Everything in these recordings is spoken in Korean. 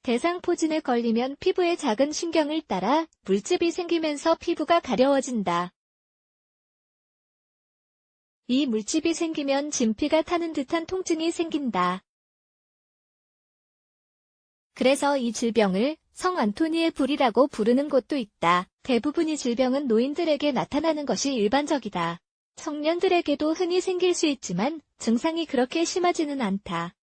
대상포진에 걸리면 피부의 작은 신경을 따라 물집이 생기면서 피부가 가려워진다. 이 물집이 생기면 진피가 타는 듯한 통증이 생긴다. 그래서 이 질병을 성 안토니의 불이라고 부르는 곳도 있다. 대부분의 질병은 노인들에게 나타나는 것이 일반적이다. 청년들에게도 흔히 생길 수 있지만 증상이 그렇게 심하지는 않다.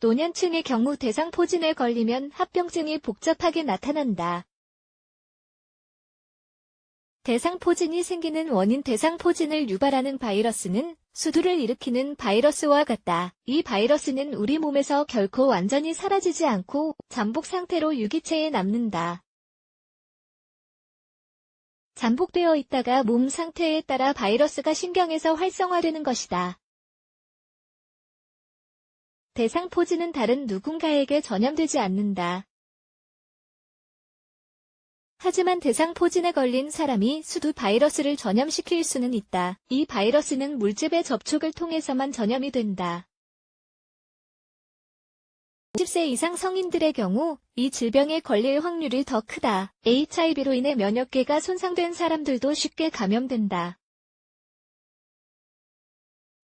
노년층의 경우 대상포진에 걸리면 합병증이 복잡하게 나타난다. 대상포진이 생기는 원인 대상포진을 유발하는 바이러스는 수두를 일으키는 바이러스와 같다. 이 바이러스는 우리 몸에서 결코 완전히 사라지지 않고 잠복 상태로 유기체에 남는다. 잠복되어 있다가 몸 상태에 따라 바이러스가 신경에서 활성화되는 것이다. 대상포진은 다른 누군가에게 전염되지 않는다. 하지만 대상포진에 걸린 사람이 수두 바이러스를 전염시킬 수는 있다. 이 바이러스는 물집의 접촉을 통해서만 전염이 된다. 50세 이상 성인들의 경우 이 질병에 걸릴 확률이 더 크다. HIV로 인해 면역계가 손상된 사람들도 쉽게 감염된다.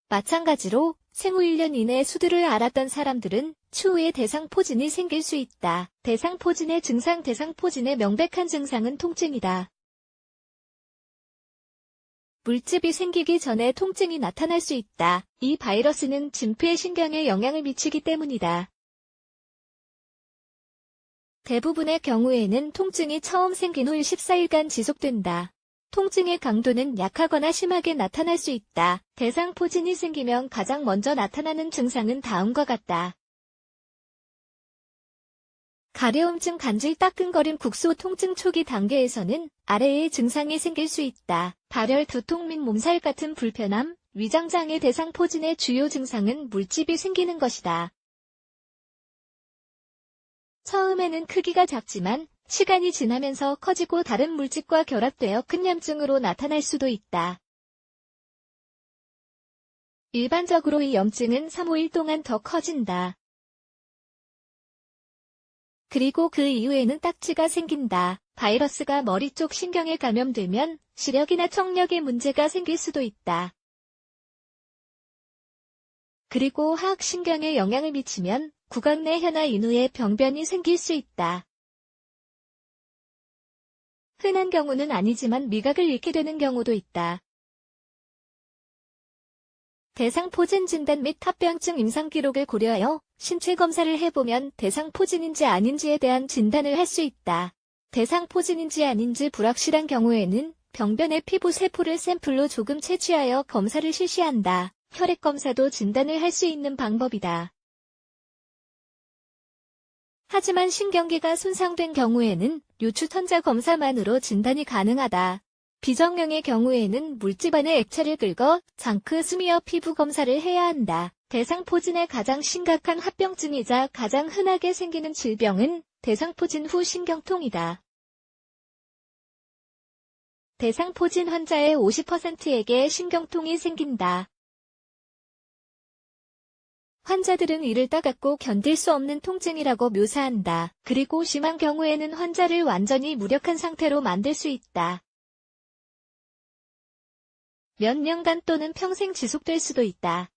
마찬가지로 생후 1년 이내 수두를 앓았던 사람들은 추후에 대상포진이 생길 수 있다. 대상포진의 증상 대상포진의 명백한 증상은 통증이다. 물집이 생기기 전에 통증이 나타날 수 있다. 이 바이러스는 진피의 신경에 영향을 미치기 때문이다. 대부분의 경우에는 통증이 처음 생긴 후 14일간 지속된다. 통증의 강도는 약하거나 심하게 나타날 수 있다. 대상포진이 생기면 가장 먼저 나타나는 증상은 다음과 같다. 가려움증 간질 따끔거림 국소 통증 초기 단계에서는 아래의 증상이 생길 수 있다. 발열 두통 및 몸살 같은 불편함, 위장장애 대상포진의 주요 증상은 물집이 생기는 것이다. 처음에는 크기가 작지만 시간이 지나면서 커지고 다른 물집과 결합되어 큰 염증으로 나타날 수도 있다. 일반적으로 이 염증은 3-5일 동안 더 커진다. 그리고 그 이후에는 딱지가 생긴다. 바이러스가 머리 쪽 신경에 감염되면 시력이나 청력에 문제가 생길 수도 있다. 그리고 하악신경에 영향을 미치면 구강 내 혀나 인후에 병변이 생길 수 있다. 흔한 경우는 아니지만 미각을 잃게 되는 경우도 있다. 대상포진 진단 및 합병증 임상 기록을 고려하여 신체 검사를 해보면 대상포진인지 아닌지에 대한 진단을 할 수 있다. 대상포진인지 아닌지 불확실한 경우에는 병변의 피부 세포를 샘플로 조금 채취하여 검사를 실시한다. 혈액 검사도 진단을 할 수 있는 방법이다. 하지만 신경계가 손상된 경우에는 요추천자 검사만으로 진단이 가능하다. 비정형의 경우에는 물집 안에 액체를 긁어 장크 스미어 피부 검사를 해야 한다. 대상포진의 가장 심각한 합병증이자 가장 흔하게 생기는 질병은 대상포진 후 신경통이다. 대상포진 환자의 50%에게 신경통이 생긴다. 환자들은 이를 따갑고 견딜 수 없는 통증이라고 묘사한다. 그리고 심한 경우에는 환자를 완전히 무력한 상태로 만들 수 있다. 몇 년간 또는 평생 지속될 수도 있다.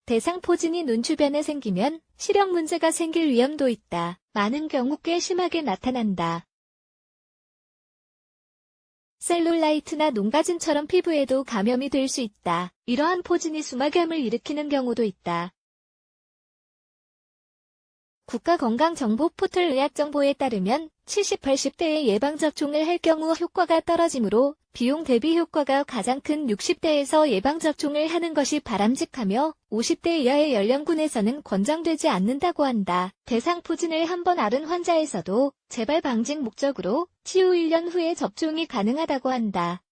대상포진이 눈 주변에 생기면 시력 문제가 생길 위험도 있다. 많은 경우 꽤 심하게 나타난다. 셀룰라이트나 농가진처럼 피부에도 감염이 될 수 있다. 이러한 포진이 수막염을 일으키는 경우도 있다. 국가건강정보 포털 의학정보에 따르면 70, 80대에 예방접종을 할 경우 효과가 떨어지므로 비용 대비 효과가 가장 큰 60대에서 예방접종을 하는 것이 바람직하며 50대 이하의 연령군에서는 권장되지 않는다고 한다. 대상포진을 한번 앓은 환자에서도 재발 방지 목적으로 치유 1년 후에 접종이 가능하다고 한다.